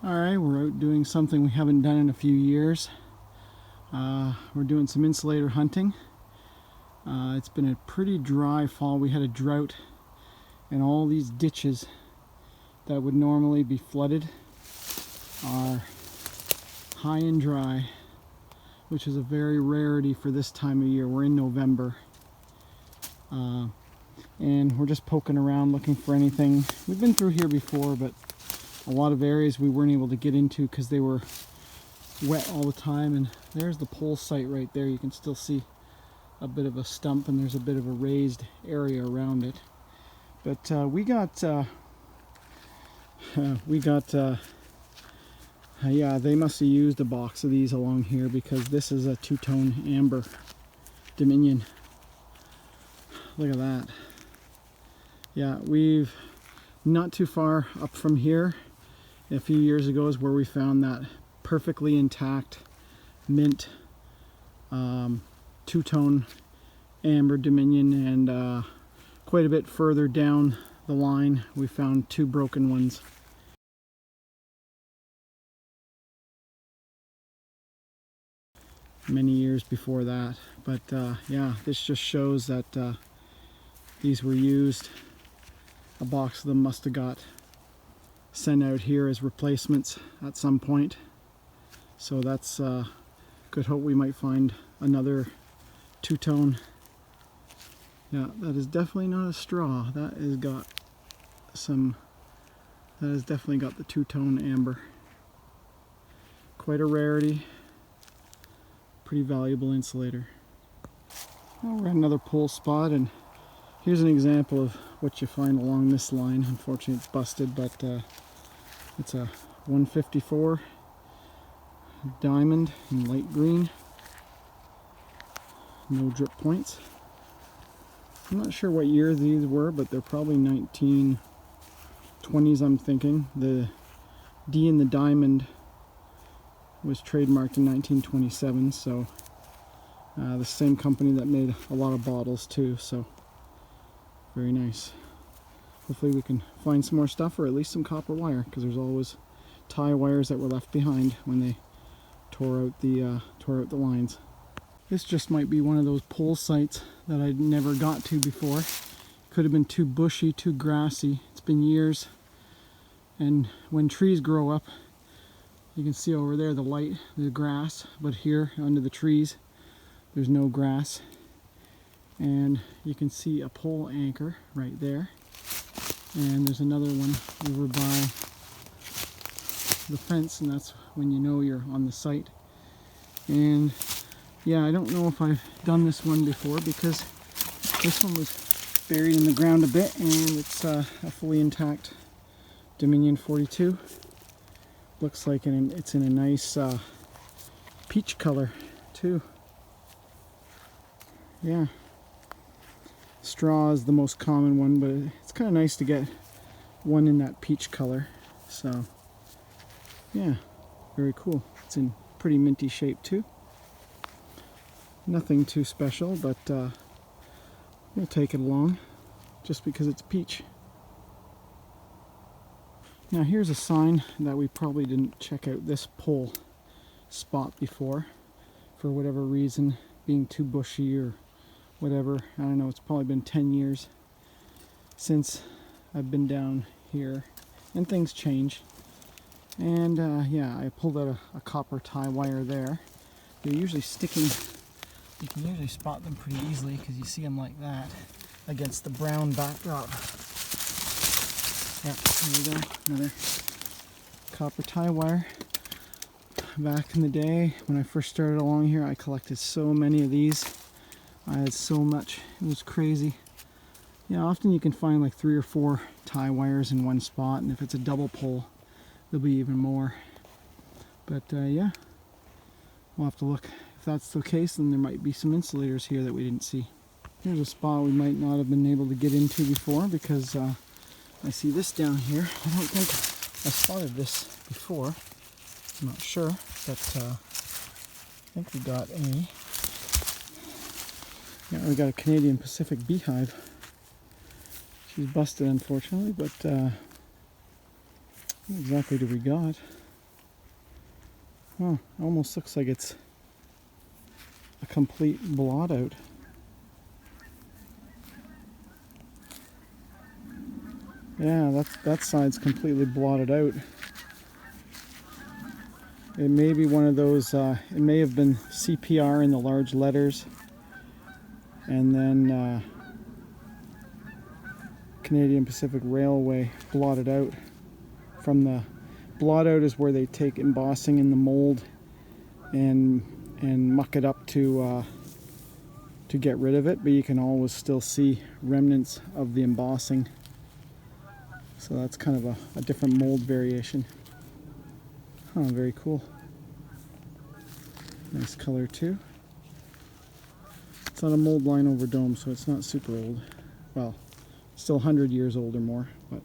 Alright, we're out doing something we haven't done in a few years. We're doing some insulator hunting. It's been a pretty dry fall. We had a drought, and all these ditches that would normally be flooded are high and dry, which is a very rarity for this time of year. We're in November. And we're just poking around looking for anything. We've been through here before, but a lot of areas we weren't able to get into because they were wet all the time. And there's the pole site right there. You can still see a bit of a stump, and there's a bit of a raised area around it. But yeah, they must have used a box of these along here, because this is a two-tone amber Dominion. Look at that. Yeah, we've not too far up from here a few years ago is where we found that perfectly intact mint two-tone amber Dominion, and quite a bit further down the line we found two broken ones. Many years before that, but yeah, this just shows that these were used. A box of them must have got sent out here as replacements at some point. So that's good hope we might find another two-tone. Yeah, that is definitely not a straw. That has got some, that has definitely got the two-tone amber. Quite a rarity. Pretty valuable insulator. Well, we're at another pole spot, and here's an example of what you find along this line. Unfortunately it's busted, but it's a 154 diamond in light green. No drip points. I'm not sure what year these were, but they're probably 1920s, I'm thinking. The D in the diamond was trademarked in 1927, so the same company that made a lot of bottles too, so very nice. Hopefully we can find some more stuff, or at least some copper wire, because there's always tie wires that were left behind when they tore out the lines. This just might be one of those pole sites that I never got to before. Could have been too bushy, too grassy. It's been years, and when trees grow up, you can see over there the light, the grass, but here under the trees there's no grass. And you can see a pole anchor right there, and there's another one over by the fence, and that's when you know you're on the site. And yeah, I don't know if I've done this one before, because this one was buried in the ground a bit, and it's a fully intact Dominion 42. Looks like it's in a nice peach color too. Yeah. Straw is the most common one, but it's kind of nice to get one in that peach color. So yeah, very cool. It's in pretty minty shape too. Nothing too special, but we'll take it along just because it's peach. Now here's a sign that we probably didn't check out this pole spot before, for whatever reason, being too bushy or whatever. I don't know, it's probably been 10 years since I've been down here, and things change. And yeah, I pulled out a copper tie wire there. They're usually sticking, you can usually spot them pretty easily because you see them like that against the brown backdrop. Yeah, there you go, another copper tie wire. Back in the day when I first started along here, I collected so many of these. I had so much, it was crazy. Yeah, often you can find like 3 or 4 tie wires in one spot, and if it's a double pole, there'll be even more. But yeah, we'll have to look. If that's the case, then there might be some insulators here that we didn't see. Here's a spot we might not have been able to get into before, because I see this down here. I don't think I spotted this before. I'm not sure, but I think we got a... Yeah, we got a Canadian Pacific beehive. She's busted, unfortunately, but what exactly do we got? Huh, almost looks like it's a complete blot out. Yeah, that side's completely blotted out. It may be one of those, it may have been CPR in the large letters, and then Canadian Pacific Railway blotted out. From the blot out is where they take embossing in the mold and muck it up to get rid of it, but you can always still see remnants of the embossing. So that's kind of a different mold variation. Huh, very cool. Nice color too. It's not a mold line over dome, so it's not super old. Well, still 100 years old or more, but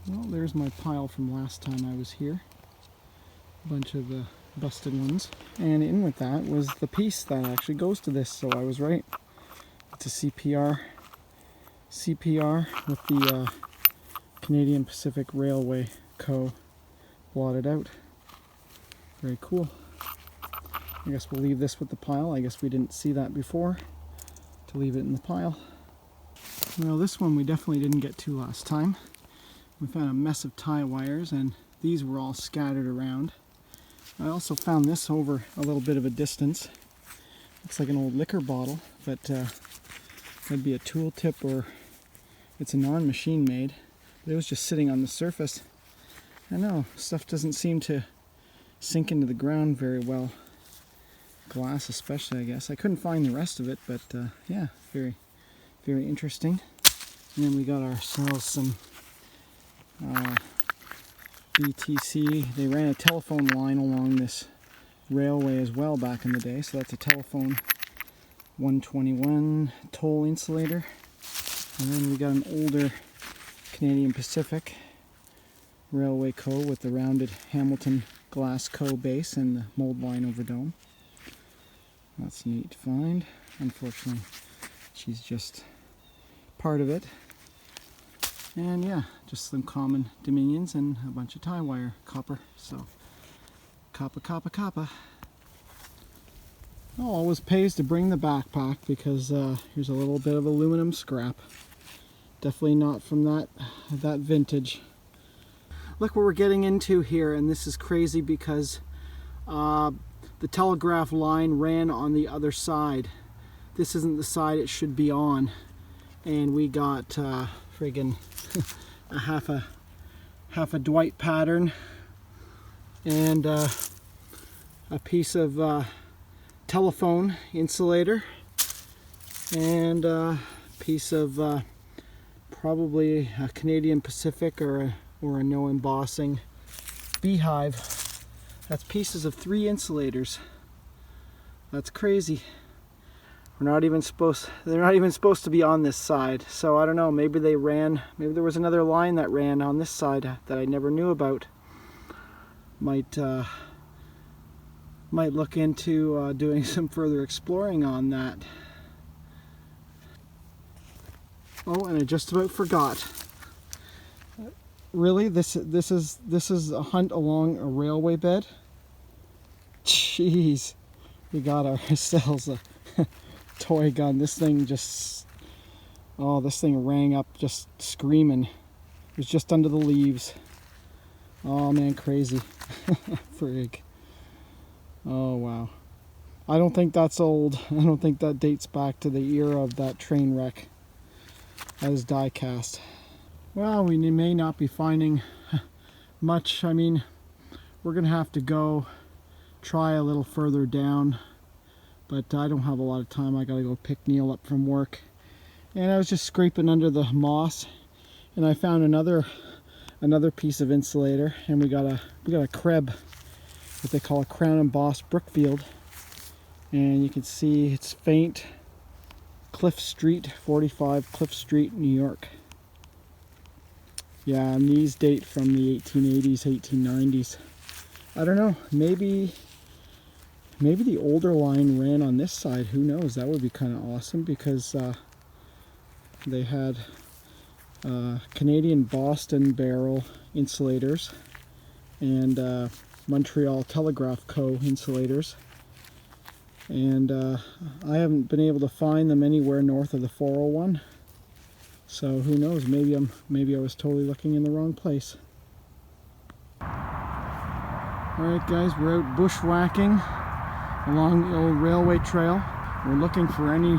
well, there's my pile from last time I was here. A bunch of busted ones. And in with that was the piece that actually goes to this, so I was right. It's a CPR with the Canadian Pacific Railway Co. blotted out. Very cool. I guess we'll leave this with the pile. I guess we didn't see that before, to leave it in the pile. Well, this one we definitely didn't get to last time. We found a mess of tie wires, and these were all scattered around. I also found this over a little bit of a distance. Looks like an old liquor bottle, but that'd be a tool tip, or it's a non-machine made. But it was just sitting on the surface. I know, stuff doesn't seem to sink into the ground very well. Glass especially, I guess. I couldn't find the rest of it, but yeah, very, very interesting. And then we got ourselves some BTC. They ran a telephone line along this railway as well back in the day, so that's a telephone 121 toll insulator. And then we got an older Canadian Pacific Railway Co. with the rounded Hamilton Glass Co. base and the mold line over dome. That's neat to find. Unfortunately, she's just part of it. And yeah, just some common Dominions and a bunch of tie wire copper. So, copper. Oh, always pays to bring the backpack, because here's a little bit of aluminum scrap. Definitely not from that vintage. Look what we're getting into here, and this is crazy because the telegraph line ran on the other side. This isn't the side it should be on, and we got friggin' a half a Dwight pattern and a piece of telephone insulator and a piece of probably a Canadian Pacific or a no embossing beehive. That's pieces of 3 insulators. That's crazy. They're not even supposed to be on this side. So I don't know, maybe there was another line that ran on this side that I never knew about. Might look into doing some further exploring on that. Oh, and I just about forgot. Really? This is a hunt along a railway bed? Jeez. We got ourselves a toy gun. This thing rang up just screaming. It was just under the leaves. Oh man, crazy. Frig. Oh wow. I don't think that's old. I don't think that dates back to the era of that train wreck. That is die cast. Well, we may not be finding much. I mean, we're gonna have to go try a little further down, but I don't have a lot of time. I gotta go pick Neil up from work. And I was just scraping under the moss, and I found another piece of insulator, and we got a Kreb, what they call a crown embossed Brookfield, and you can see it's faint. Cliff Street, 45 Cliff Street, New York. Yeah, and these date from the 1880s, 1890s. I don't know, maybe the older line ran on this side. Who knows? That would be kind of awesome, because they had Canadian Boston barrel insulators, and Montreal Telegraph Co. insulators. And I haven't been able to find them anywhere north of the 401. So who knows, maybe I was totally looking in the wrong place. Alright guys, we're out bushwhacking along the old railway trail. We're looking for anything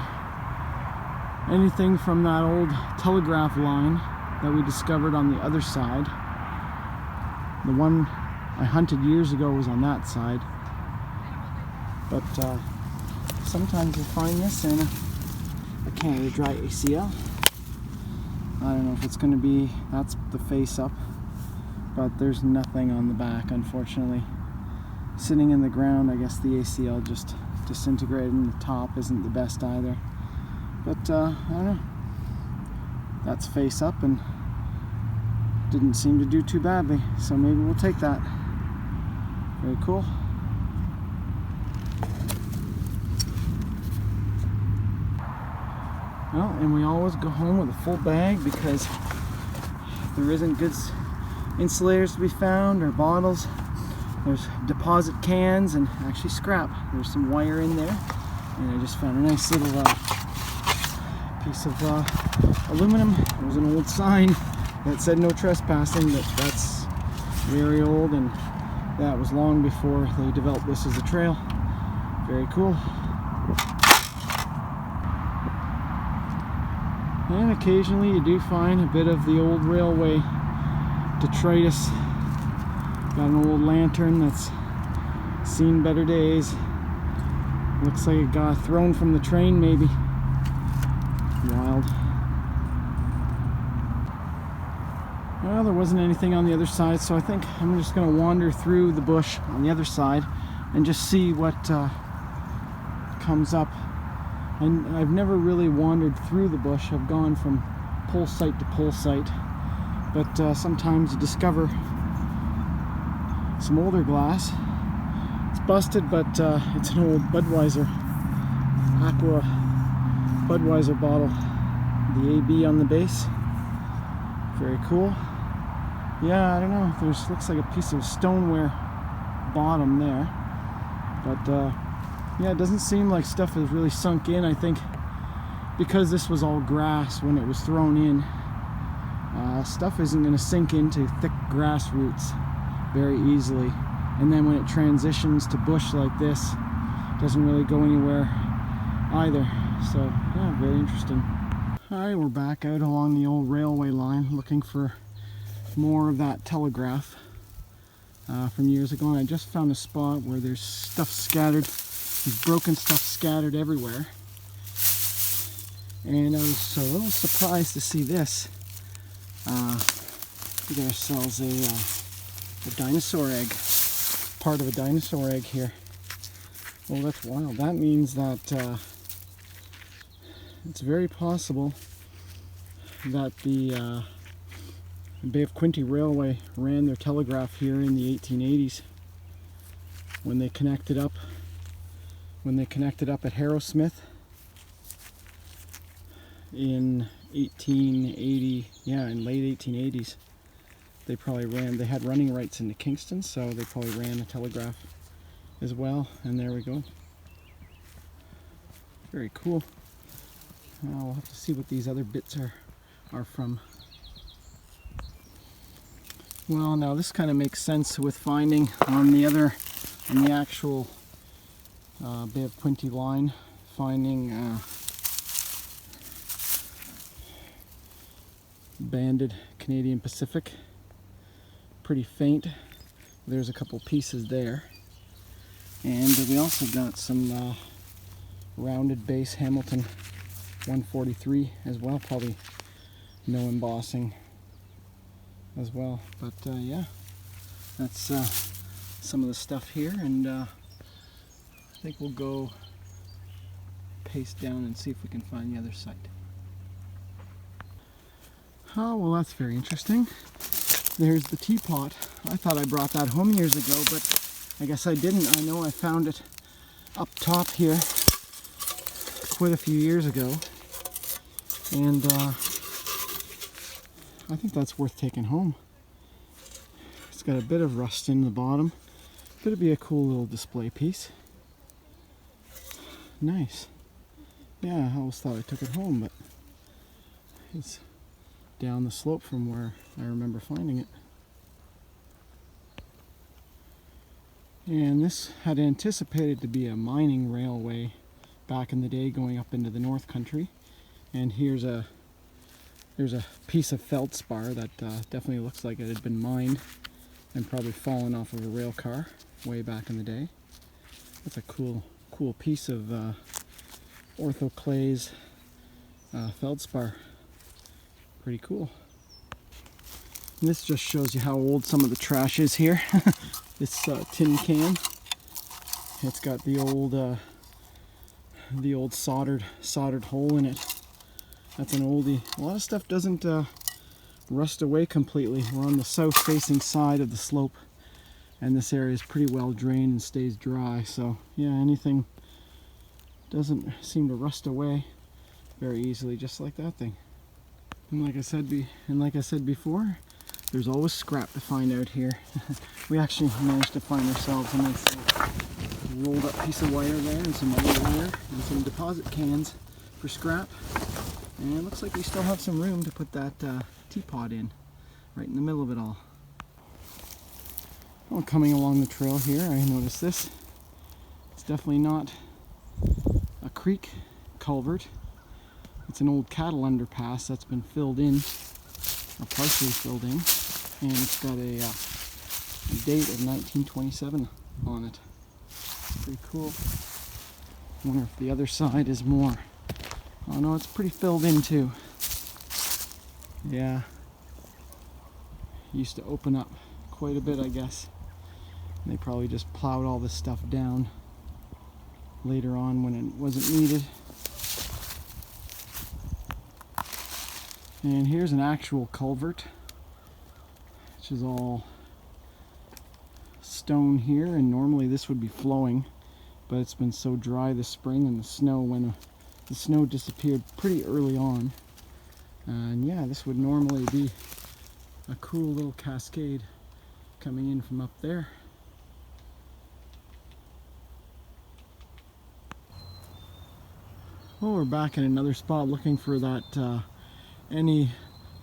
from that old telegraph line that we discovered on the other side. The one I hunted years ago was on that side. But sometimes you find this in a Canada Dry ACL. I don't know if it's going to be, that's the face up, but there's nothing on the back, unfortunately. Sitting in the ground, I guess the ACL just disintegrated, and the top isn't the best either. But I don't know. That's face up and didn't seem to do too badly, so maybe we'll take that. Very cool. Well, and we always go home with a full bag, because if there isn't good insulators to be found or bottles, there's deposit cans and actually scrap. There's some wire in there, and I just found a nice little piece of aluminum. There was an old sign that said no trespassing, but that's very old, and that was long before they developed this as a trail. Very cool. And occasionally you do find a bit of the old railway detritus. Got an old lantern that's seen better days. Looks like it got thrown from the train, maybe. Wild. Well, there wasn't anything on the other side, so I think I'm just going to wander through the bush on the other side and just see what comes up. And I've never really wandered through the bush. I've gone from pole site to pole site, but sometimes you discover some older glass. It's busted, but it's an old Budweiser Aqua Budweiser bottle. The AB on the base. Very cool. Yeah, I don't know. There's looks like a piece of stoneware bottom there, but yeah, it doesn't seem like stuff has really sunk in. I think because this was all grass when it was thrown in, stuff isn't going to sink into thick grass roots very easily. And then when it transitions to bush like this, it doesn't really go anywhere either. So yeah, very interesting. Alright, we're back out along the old railway line looking for more of that telegraph from years ago. And I just found a spot where there's stuff scattered. There's broken stuff scattered everywhere, and I was a little surprised to see this. We got ourselves a dinosaur egg, part of a dinosaur egg here. Well, that's wild. That means that it's very possible that the Bay of Quinte Railway ran their telegraph here in the 1880s when they connected up. When they connected up at Harrowsmith in 1880, yeah, in late 1880s, they probably they had running rights into Kingston, so they probably ran a telegraph as well, and there we go. Very cool. Now we'll have to see what these other bits are from. Well, now this kind of makes sense with finding on the actual Bay of Quinte line, finding banded Canadian Pacific. Pretty faint. There's a couple pieces there. And we also got some rounded base Hamilton 143 as well, probably no embossing as well. But yeah, that's some of the stuff here, and I think we'll go paste down and see if we can find the other site. Oh, well, that's very interesting. There's the teapot. I thought I brought that home years ago, but I guess I didn't. I know I found it up top here quite a few years ago, and I think that's worth taking home. It's It's got a bit of rust in the bottom. Could be a cool little display piece. Nice. Yeah, I always thought I took it home, but it's down the slope from where I remember finding it. And this had anticipated to be a mining railway back in the day going up into the North Country. And there's a piece of feldspar that definitely looks like it had been mined and probably fallen off of a rail car way back in the day. That's a cool piece of orthoclase feldspar. Pretty cool. And this just shows you how old some of the trash is here. This tin can. It's got the old soldered hole in it. That's an oldie. A lot of stuff doesn't rust away completely. We're on the south-facing side of the slope, and this area is pretty well drained and stays dry. So yeah, anything doesn't seem to rust away very easily, just like that thing. And like I said before, there's always scrap to find out here. We actually managed to find ourselves a nice rolled up piece of wire there, and some other wire, and some deposit cans for scrap. And it looks like we still have some room to put that teapot in, right in the middle of it all. Well, coming along the trail here, I noticed this. It's definitely not a creek culvert. It's an old cattle underpass that's been filled in, or partially filled in, and it's got a date of 1927 on it. Pretty cool. I wonder if the other side is more. Oh no, it's pretty filled in too. Yeah. Used to open up quite a bit, I guess. And they probably just plowed all this stuff down later on when it wasn't needed. And here's an actual culvert, which is all stone here, and normally this would be flowing, but it's been so dry this spring, and the snow disappeared pretty early on. And yeah, this would normally be a cool little cascade coming in from up there. Well, we're back in another spot looking for that any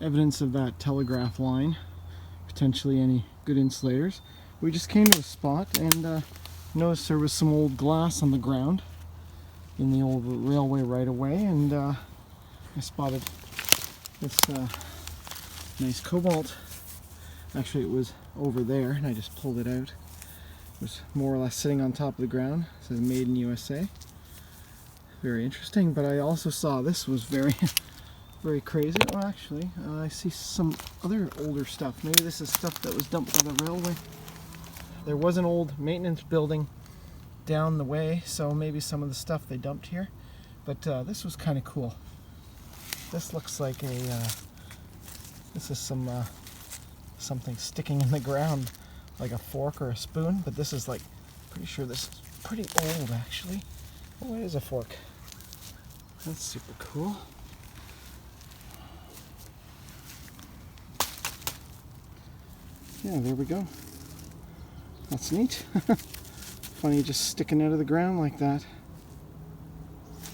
evidence of that telegraph line, potentially any good insulators. We just came to a spot and noticed there was some old glass on the ground in the old railway right away, and I spotted this nice cobalt. Actually, it was over there and I just pulled it out. It was more or less sitting on top of the ground. It says made in USA. Very interesting, but I also saw this was very very crazy. Oh, actually, I see some other older stuff. Maybe this is stuff that was dumped by the railway. There was an old maintenance building down the way, so maybe some of the stuff they dumped here. But this was kind of cool. This looks like this is something sticking in the ground, like a fork or a spoon. But this is like, pretty sure this is pretty old actually. Oh, it is a fork. That's super cool. Yeah, there we go. That's neat. Funny, just sticking out of the ground like that.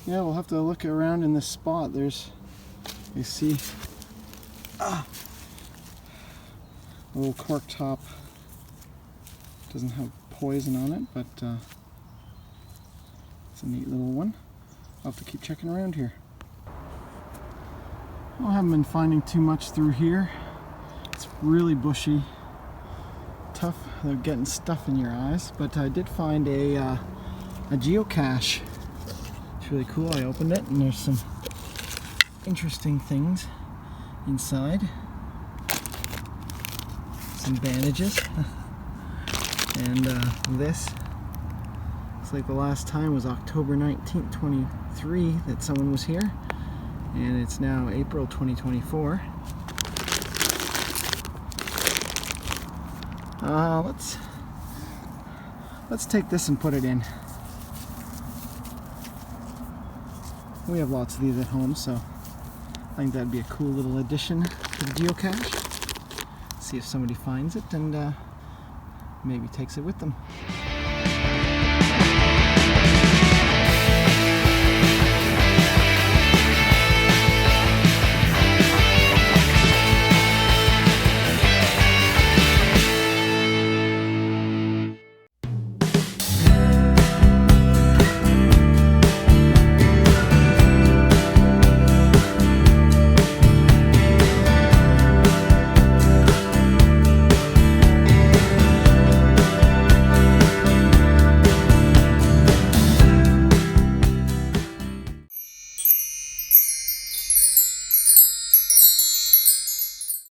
Yeah, we'll have to look around in this spot. You see, a little cork top. Doesn't have poison on it, but it's a neat little one. I'll have to keep checking around here. Well, I haven't been finding too much through here. It's really bushy. Tough, they're getting stuff in your eyes, but I did find a geocache. It's really cool. I opened it and there's some interesting things inside. Some bandages. And this looks like the last time was October 19th, 23 that someone was here, and it's now April 2024. Let's take this and put it in. We have lots of these at home, so I think that'd be a cool little addition to the geocache. See if somebody finds it, and maybe takes it with them.